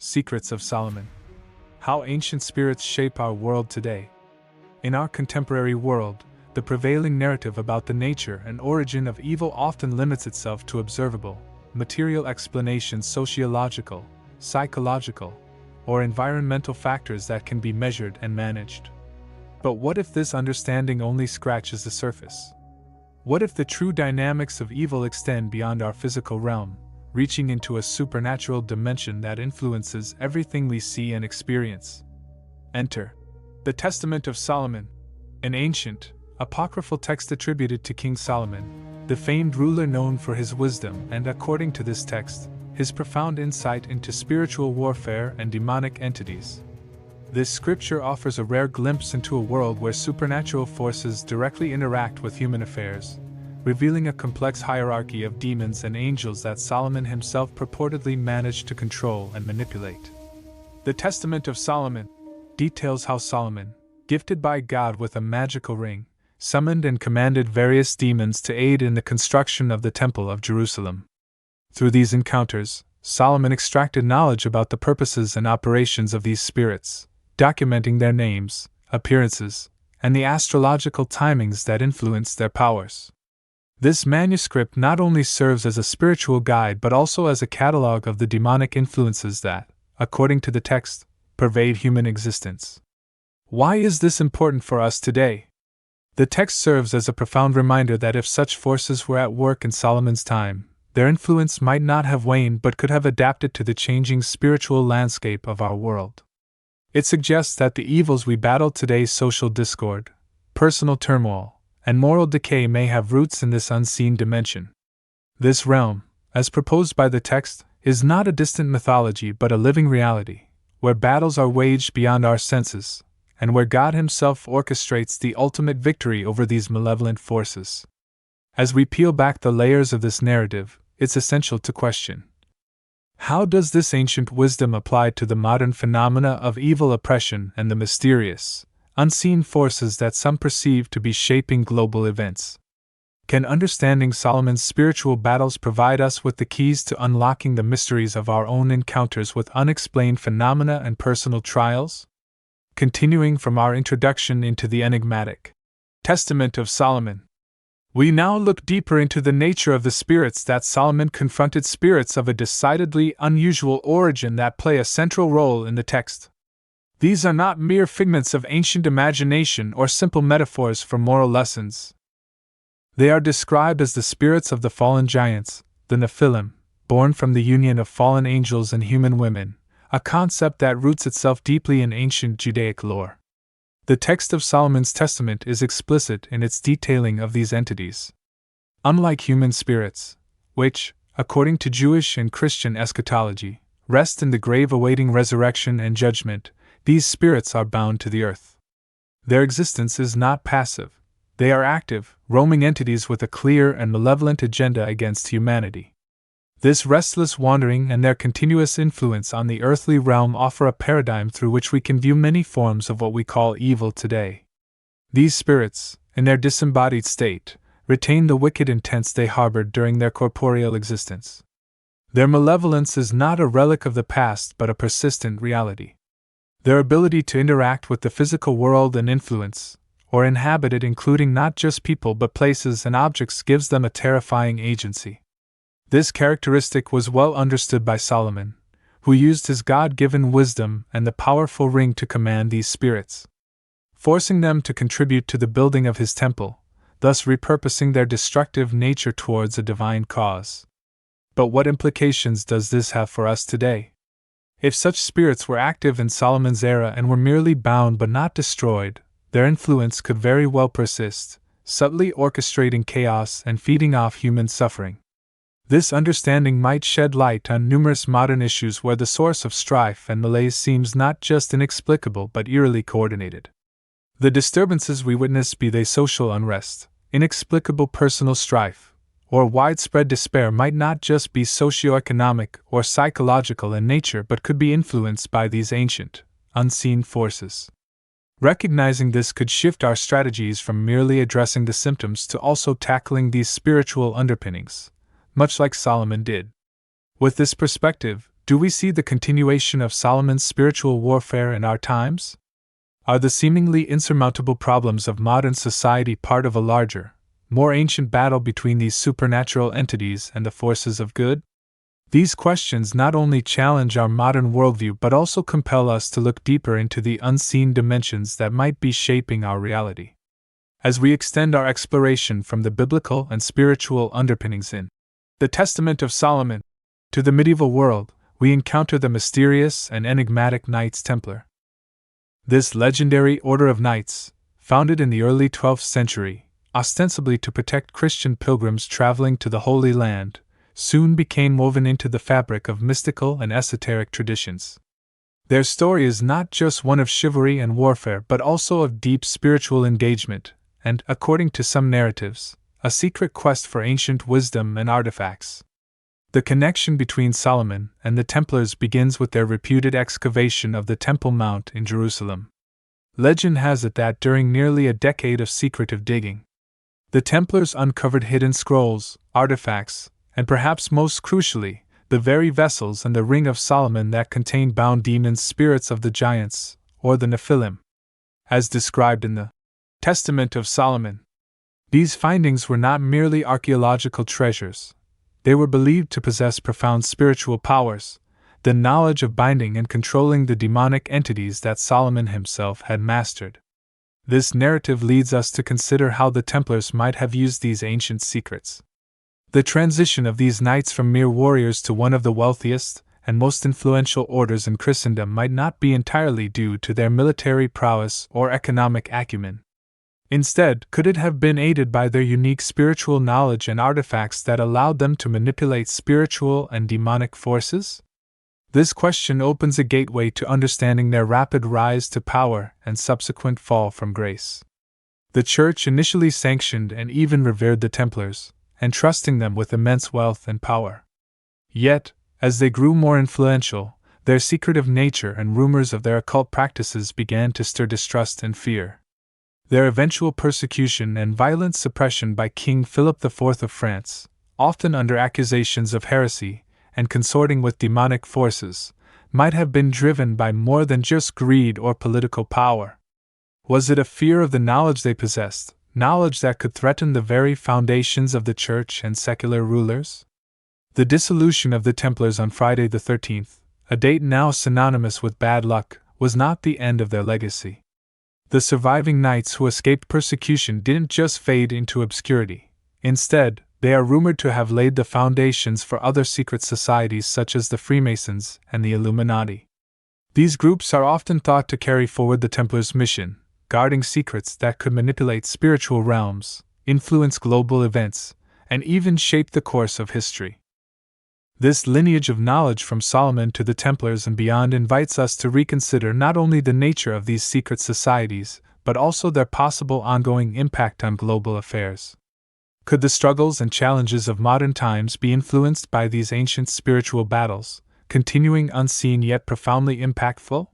Secrets of Solomon. How ancient spirits shape our world today. In our contemporary world, the prevailing narrative about the nature and origin of evil often limits itself to observable, material explanations, sociological, psychological, or environmental factors that can be measured and managed. But what if this understanding only scratches the surface? What if the true dynamics of evil extend beyond our physical realm, reaching into a supernatural dimension that influences everything we see and experience? Enter the Testament of Solomon, an ancient, apocryphal text attributed to King Solomon, the famed ruler known for his wisdom and, according to this text, his profound insight into spiritual warfare and demonic entities. This scripture offers a rare glimpse into a world where supernatural forces directly interact with human affairs, revealing a complex hierarchy of demons and angels that Solomon himself purportedly managed to control and manipulate. The Testament of Solomon details how Solomon, gifted by God with a magical ring, summoned and commanded various demons to aid in the construction of the Temple of Jerusalem. Through these encounters, Solomon extracted knowledge about the purposes and operations of these spirits, documenting their names, appearances, and the astrological timings that influenced their powers. This manuscript not only serves as a spiritual guide but also as a catalog of the demonic influences that, according to the text, pervade human existence. Why is this important for us today? The text serves as a profound reminder that if such forces were at work in Solomon's time, their influence might not have waned but could have adapted to the changing spiritual landscape of our world. It suggests that the evils we battle today, social discord, personal turmoil, and moral decay, may have roots in this unseen dimension. This realm, as proposed by the text, is not a distant mythology but a living reality, where battles are waged beyond our senses, and where God himself orchestrates the ultimate victory over these malevolent forces. As we peel back the layers of this narrative, it's essential to question: how does this ancient wisdom apply to the modern phenomena of evil oppression and the mysterious, unseen forces that some perceive to be shaping global events? Can understanding Solomon's spiritual battles provide us with the keys to unlocking the mysteries of our own encounters with unexplained phenomena and personal trials? Continuing from our introduction into the enigmatic Testament of Solomon, we now look deeper into the nature of the spirits that Solomon confronted, spirits of a decidedly unusual origin that play a central role in the text. These are not mere figments of ancient imagination or simple metaphors for moral lessons. They are described as the spirits of the fallen giants, the Nephilim, born from the union of fallen angels and human women, a concept that roots itself deeply in ancient Judaic lore. The text of Solomon's Testament is explicit in its detailing of these entities. Unlike human spirits, which, according to Jewish and Christian eschatology, rest in the grave awaiting resurrection and judgment, these spirits are bound to the earth. Their existence is not passive. They are active, roaming entities with a clear and malevolent agenda against humanity. This restless wandering and their continuous influence on the earthly realm offer a paradigm through which we can view many forms of what we call evil today. These spirits, in their disembodied state, retain the wicked intents they harbored during their corporeal existence. Their malevolence is not a relic of the past but a persistent reality. Their ability to interact with the physical world and influence, or inhabit it, including not just people but places and objects, gives them a terrifying agency. This characteristic was well understood by Solomon, who used his God-given wisdom and the powerful ring to command these spirits, forcing them to contribute to the building of his temple, thus repurposing their destructive nature towards a divine cause. But what implications does this have for us today? If such spirits were active in Solomon's era and were merely bound but not destroyed, their influence could very well persist, subtly orchestrating chaos and feeding off human suffering. This understanding might shed light on numerous modern issues where the source of strife and malaise seems not just inexplicable but eerily coordinated. The disturbances we witness, be they social unrest, inexplicable personal strife, or widespread despair, might not just be socioeconomic or psychological in nature but could be influenced by these ancient, unseen forces. Recognizing this could shift our strategies from merely addressing the symptoms to also tackling these spiritual underpinnings, much like Solomon did. With this perspective, Do we see the continuation of Solomon's spiritual warfare in our times? Are the seemingly insurmountable problems of modern society part of a larger, more ancient battle between these supernatural entities and the forces of good? These questions not only challenge our modern worldview but also compel us to look deeper into the unseen dimensions that might be shaping our reality. As we extend our exploration from the biblical and spiritual underpinnings in the Testament of Solomon to the medieval world, we encounter the mysterious and enigmatic Knights Templar. This legendary order of knights, founded in the early 12th century, ostensibly to protect Christian pilgrims traveling to the Holy Land, soon became woven into the fabric of mystical and esoteric traditions. Their story is not just one of chivalry and warfare but also of deep spiritual engagement, and, according to some narratives, a secret quest for ancient wisdom and artifacts. The connection between Solomon and the Templars begins with their reputed excavation of the Temple Mount in Jerusalem. Legend has it that during nearly a decade of secretive digging, the Templars uncovered hidden scrolls, artifacts, and perhaps most crucially, the very vessels and the ring of Solomon that contained bound demons, spirits of the giants, or the Nephilim, as described in the Testament of Solomon. These findings were not merely archaeological treasures. They were believed to possess profound spiritual powers, the knowledge of binding and controlling the demonic entities that Solomon himself had mastered. This narrative leads us to consider how the Templars might have used these ancient secrets. The transition of these knights from mere warriors to one of the wealthiest and most influential orders in Christendom might not be entirely due to their military prowess or economic acumen. Instead, could it have been aided by their unique spiritual knowledge and artifacts that allowed them to manipulate spiritual and demonic forces? This question opens a gateway to understanding their rapid rise to power and subsequent fall from grace. The Church initially sanctioned and even revered the Templars, entrusting them with immense wealth and power. Yet, as they grew more influential, their secretive nature and rumors of their occult practices began to stir distrust and fear. Their eventual persecution and violent suppression by King Philip IV of France, often under accusations of heresy and consorting with demonic forces, might have been driven by more than just greed or political power. Was it a fear of the knowledge they possessed, knowledge that could threaten the very foundations of the Church and secular rulers? The dissolution of the Templars on Friday the 13th, a date now synonymous with bad luck, was not the end of their legacy. The surviving knights who escaped persecution didn't just fade into obscurity. Instead, they are rumored to have laid the foundations for other secret societies such as the Freemasons and the Illuminati. These groups are often thought to carry forward the Templars' mission, guarding secrets that could manipulate spiritual realms, influence global events, and even shape the course of history. This lineage of knowledge from Solomon to the Templars and beyond invites us to reconsider not only the nature of these secret societies, but also their possible ongoing impact on global affairs. Could the struggles and challenges of modern times be influenced by these ancient spiritual battles, continuing unseen yet profoundly impactful?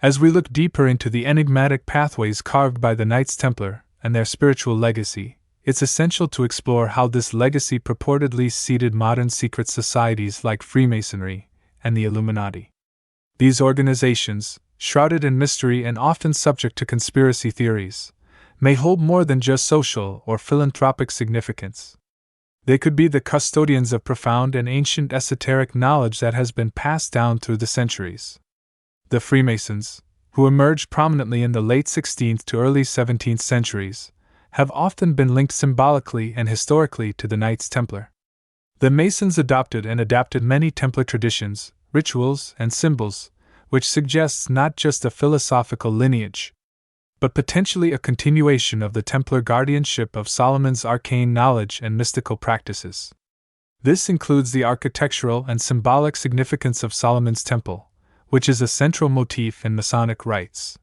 As we look deeper into the enigmatic pathways carved by the Knights Templar and their spiritual legacy, it's essential to explore how this legacy purportedly seeded modern secret societies like Freemasonry and the Illuminati. These organizations, shrouded in mystery and often subject to conspiracy theories, may hold more than just social or philanthropic significance. They could be the custodians of profound and ancient esoteric knowledge that has been passed down through the centuries. The Freemasons, who emerged prominently in the late 16th to early 17th centuries, have often been linked symbolically and historically to the Knights Templar. The Masons adopted and adapted many Templar traditions, rituals, and symbols, which suggests not just a philosophical lineage, but potentially a continuation of the Templar guardianship of Solomon's arcane knowledge and mystical practices. This includes the architectural and symbolic significance of Solomon's Temple, which is a central motif in Masonic rites.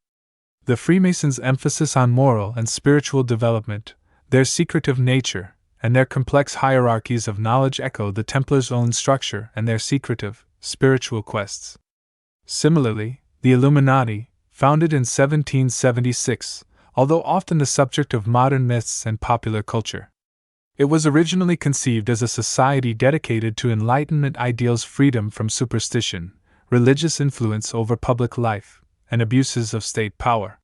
The Freemasons' emphasis on moral and spiritual development, their secretive nature, and their complex hierarchies of knowledge echo the Templars' own structure and their secretive, spiritual quests. Similarly, the Illuminati, founded in 1776, although often the subject of modern myths and popular culture, It was originally conceived as a society dedicated to Enlightenment ideals, freedom from superstition, religious influence over public life, and abuses of state power.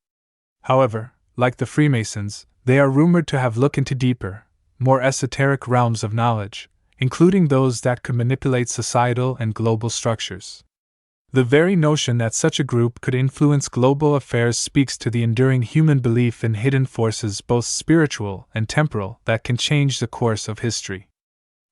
However, like the Freemasons, they are rumored to have looked into deeper, more esoteric realms of knowledge, including those that could manipulate societal and global structures. The very notion that such a group could influence global affairs speaks to the enduring human belief in hidden forces, both spiritual and temporal, that can change the course of history.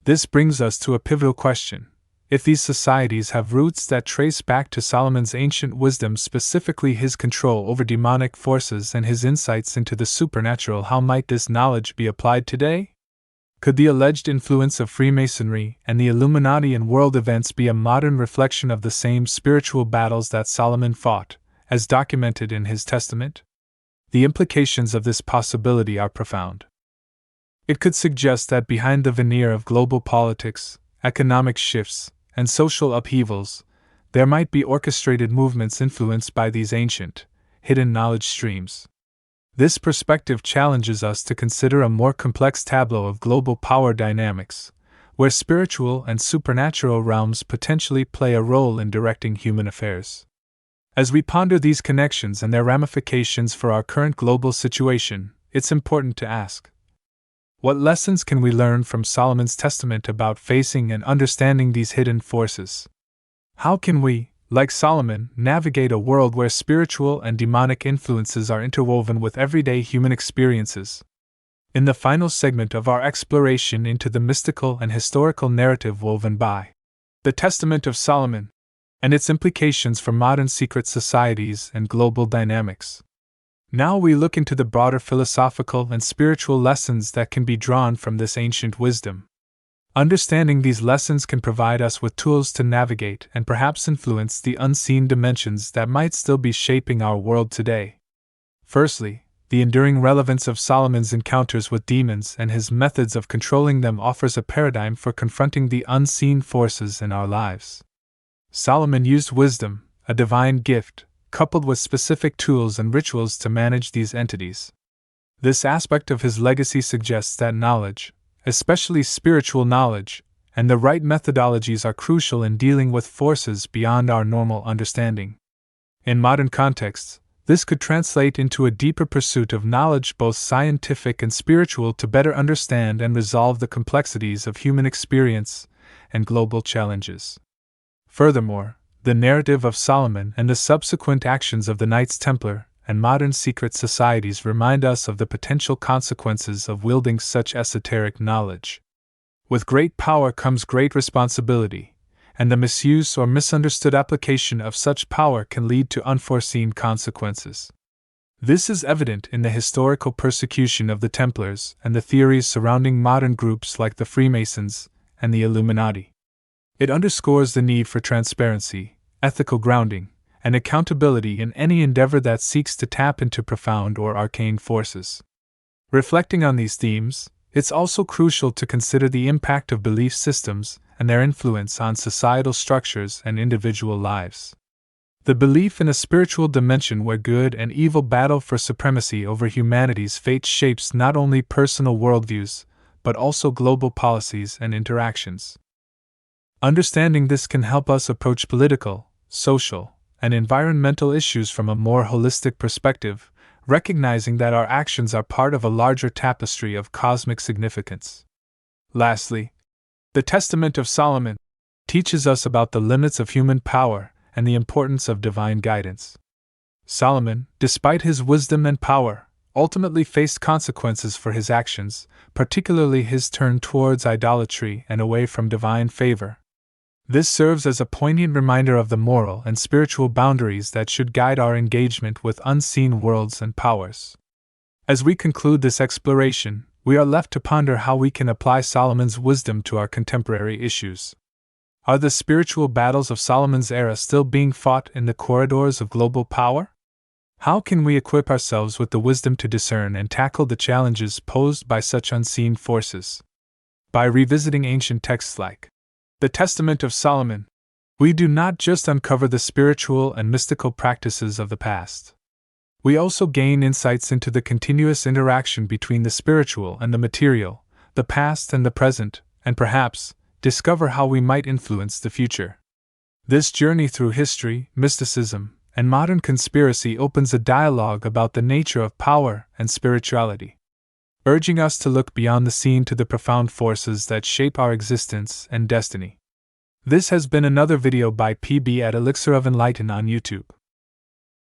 This brings us to a pivotal question. If these societies have roots that trace back to Solomon's ancient wisdom, specifically his control over demonic forces and his insights into the supernatural, how might this knowledge be applied today? Could the alleged influence of Freemasonry and the Illuminati in world events be a modern reflection of the same spiritual battles that Solomon fought, as documented in his testament? The implications of this possibility are profound. It could suggest that behind the veneer of global politics, economic shifts, and social upheavals, there might be orchestrated movements influenced by these ancient, hidden knowledge streams. This perspective challenges us to consider a more complex tableau of global power dynamics, where spiritual and supernatural realms potentially play a role in directing human affairs. As we ponder these connections and their ramifications for our current global situation, it's important to ask: what lessons can we learn from Solomon's testament about facing and understanding these hidden forces? How can we, like Solomon, navigate a world where spiritual and demonic influences are interwoven with everyday human experiences? In the final segment of our exploration into the mystical and historical narrative woven by the Testament of Solomon and its implications for modern secret societies and global dynamics, now we look into the broader philosophical and spiritual lessons that can be drawn from this ancient wisdom. Understanding these lessons can provide us with tools to navigate and perhaps influence the unseen dimensions that might still be shaping our world today. Firstly, the enduring relevance of Solomon's encounters with demons and his methods of controlling them offers a paradigm for confronting the unseen forces in our lives. Solomon used wisdom, a divine gift, coupled with specific tools and rituals to manage these entities. This aspect of his legacy suggests that knowledge, especially spiritual knowledge, and the right methodologies are crucial in dealing with forces beyond our normal understanding. In modern contexts, this could translate into a deeper pursuit of knowledge, both scientific and spiritual, to better understand and resolve the complexities of human experience and global challenges. Furthermore, the narrative of Solomon and the subsequent actions of the Knights Templar and modern secret societies remind us of the potential consequences of wielding such esoteric knowledge. With great power comes great responsibility, and the misuse or misunderstood application of such power can lead to unforeseen consequences. This is evident in the historical persecution of the Templars and the theories surrounding modern groups like the Freemasons and the Illuminati. It underscores the need for transparency, ethical grounding, and accountability in any endeavor that seeks to tap into profound or arcane forces. Reflecting on these themes, it's also crucial to consider the impact of belief systems and their influence on societal structures and individual lives. The belief in a spiritual dimension where good and evil battle for supremacy over humanity's fate shapes not only personal worldviews, but also global policies and interactions. Understanding this can help us approach political, social, and environmental issues from a more holistic perspective, recognizing that our actions are part of a larger tapestry of cosmic significance. Lastly, the Testament of Solomon teaches us about the limits of human power and the importance of divine guidance. Solomon, despite his wisdom and power, ultimately faced consequences for his actions, particularly his turn towards idolatry and away from divine favor. This serves as a poignant reminder of the moral and spiritual boundaries that should guide our engagement with unseen worlds and powers. As we conclude this exploration, we are left to ponder how we can apply Solomon's wisdom to our contemporary issues. Are the spiritual battles of Solomon's era still being fought in the corridors of global power? How can we equip ourselves with the wisdom to discern and tackle the challenges posed by such unseen forces? By revisiting ancient texts like the Testament of Solomon, we do not just uncover the spiritual and mystical practices of the past. We also gain insights into the continuous interaction between the spiritual and the material, the past and the present, and perhaps, discover how we might influence the future. This journey through history, mysticism, and modern conspiracy opens a dialogue about the nature of power and spirituality, urging us to look beyond the scene to the profound forces that shape our existence and destiny. This has been another video by PB at Elixir of Enlighten on YouTube.